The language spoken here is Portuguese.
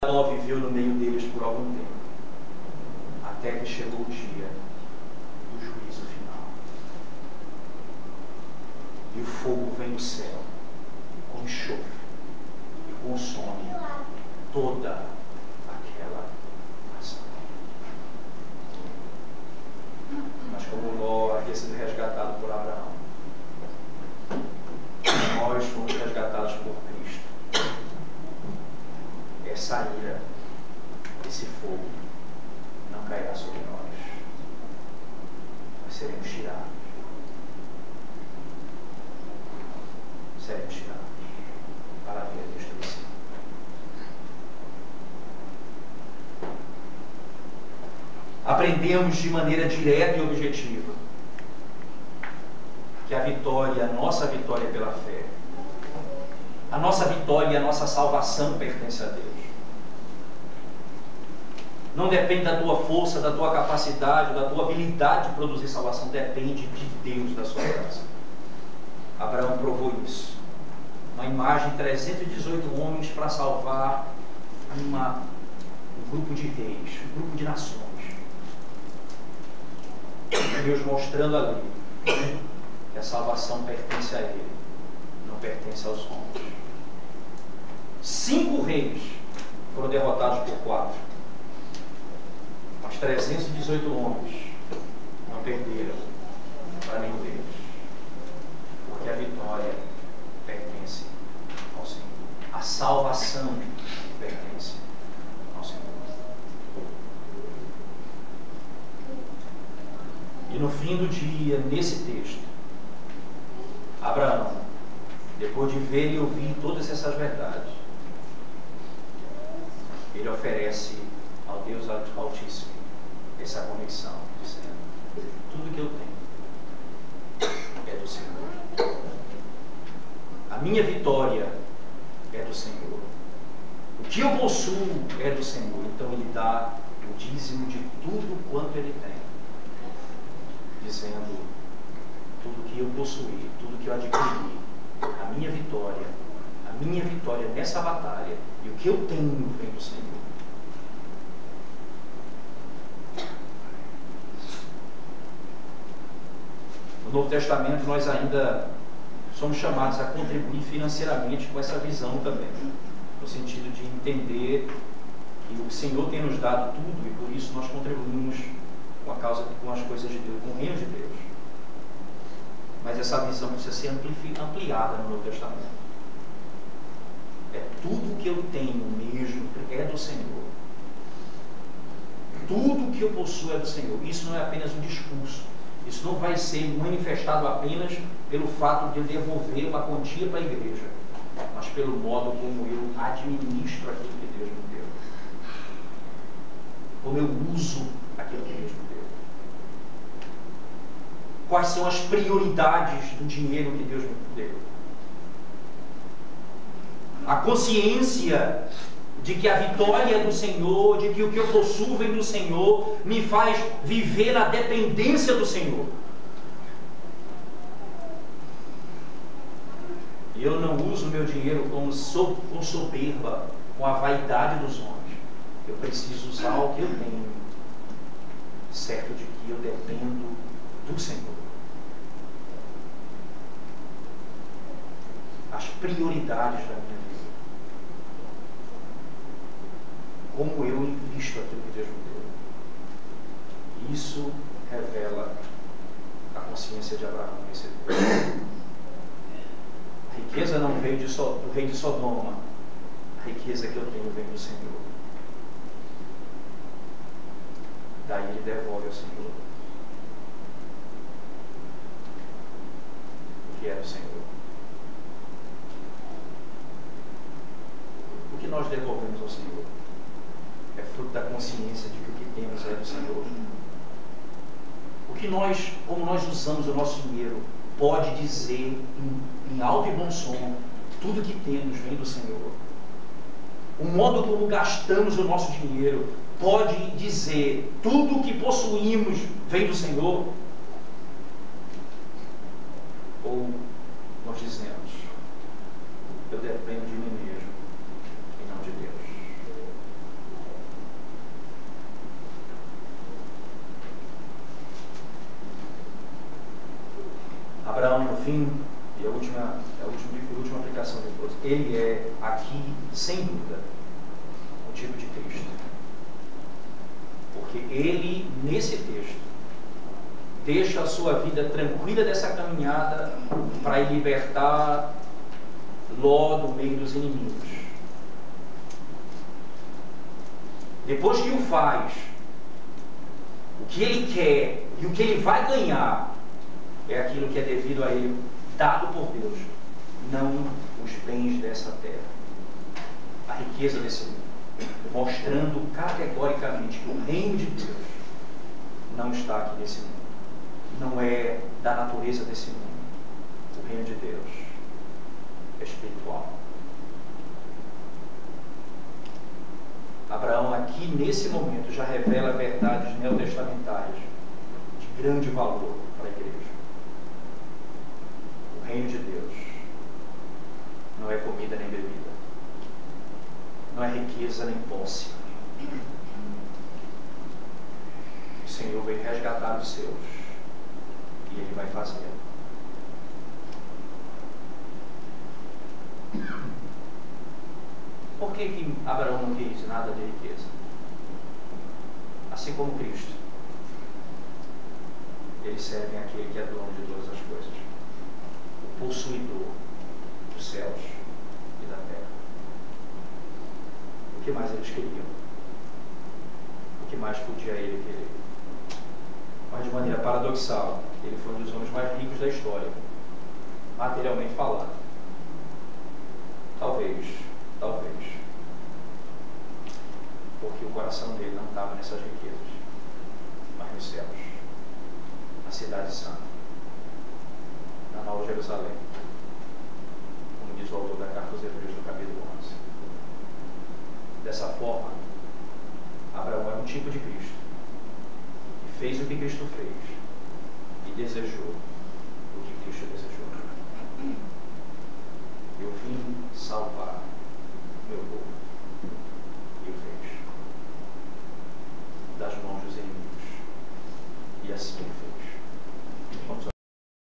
Noé viveu no meio deles por algum tempo, até que chegou o dia do juízo final. E o fogo vem do céu, com enxofre, e consome toda aquela nação. Mas como Ló havia sido resgatado por Abraão, nós fomos resgatados por Cristo. Essa ira, esse fogo, não cairá sobre nós. Nós seremos tirados. Seremos tirados para ver a destruição. Aprendemos de maneira direta e objetiva que a vitória, a nossa vitória pela fé, a nossa vitória e a nossa salvação pertence a Deus. Não depende da tua força, da tua capacidade, da tua habilidade de produzir salvação. Depende de Deus, da sua graça. Abraão provou isso. Uma imagem de 318 homens para salvar um grupo de reis, um grupo de nações. Deus mostrando ali que a salvação pertence a Ele, não pertence aos homens. 5 reis foram derrotados por 4. Mas 318 homens não perderam para nenhum deles, porque a vitória pertence ao Senhor. A salvação pertence ao Senhor. E no fim do dia, nesse texto, Abraão, depois de ver e ouvir todas essas verdades, ele oferece ao Deus Altíssimo essa convicção, dizendo: tudo que eu tenho é do Senhor. A minha vitória é do Senhor. O que eu possuo é do Senhor. Então ele dá o dízimo de tudo quanto ele tem, dizendo: tudo que eu possuí, tudo que eu adquiri, a minha vitória nessa batalha e o que eu tenho vem do Senhor. No Novo Testamento nós ainda somos chamados a contribuir financeiramente com essa visão também, no sentido de entender que o Senhor tem nos dado tudo e por isso nós contribuímos com a causa, com as coisas de Deus, com o reino de Deus. Mas essa visão precisa ser ampliada no Novo Testamento. É tudo que eu tenho mesmo é do Senhor. Tudo que eu possuo é do Senhor. Isso não é apenas um discurso. Isso não vai ser manifestado apenas pelo fato de eu devolver uma quantia para a igreja, mas pelo modo como eu administro aquilo que Deus me deu. Como eu uso aquilo que Deus me deu. Quais são as prioridades do dinheiro que Deus me deu. A consciência de que a vitória é do Senhor, de que o que eu possuo vem do Senhor, me faz viver na dependência do Senhor. E eu não uso o meu dinheiro com soberba, com a vaidade dos homens. Eu preciso usar o que eu tenho, certo de que eu dependo do Senhor. As prioridades da minha vida. Como eu invisto aquilo que Deus me deu. Isso revela a consciência de Abraão nesse texto. A riqueza não veio do rei de Sodoma. A riqueza que eu tenho vem do Senhor. Daí ele devolve ao Senhor o que é do Senhor. O que nós devolvemos ao Senhor é fruto da consciência de que o que temos é do Senhor. O que nós, como nós usamos o nosso dinheiro, pode dizer em alto e bom som: tudo que temos vem do Senhor. O modo como gastamos o nosso dinheiro pode dizer: tudo que possuímos vem do Senhor. Ou nós dizemos: eu dependo de mim mesmo e não de Deus. fim, e a última aplicação de todos, ele é aqui, sem dúvida, o tipo de Cristo. Porque ele, nesse texto, deixa a sua vida tranquila dessa caminhada para ir libertar Ló do meio dos inimigos. Depois que o faz, o que ele quer e o que ele vai ganhar é aquilo que é devido a ele, dado por Deus, não os bens dessa terra, a riqueza desse mundo, mostrando categoricamente que o reino de Deus não está aqui nesse mundo, não é da natureza desse mundo. O reino de Deus é espiritual. Abraão aqui nesse momento já revela verdades neotestamentárias de grande valor para a igreja. O reino de Deus não é comida nem bebida, não é riqueza nem posse. O Senhor veio resgatar os seus e Ele vai fazer. Por que Abraão não quis nada de riqueza? Assim como Cristo, eles servem aquele que é dono de todas as coisas, o possuidor dos céus e da terra. O que mais eles queriam? O que mais podia ele querer? Mas de maneira paradoxal, ele foi um dos homens mais ricos da história, materialmente falando. Talvez, porque o coração dele não estava nessas riquezas, mas nos céus, na cidade santa, na Nova Jerusalém, como diz o autor da carta aos Hebreus no capítulo 11. Dessa forma, Abraão era um tipo de Cristo, e fez o que Cristo fez, e desejou o que Cristo desejou. Eu vim salvar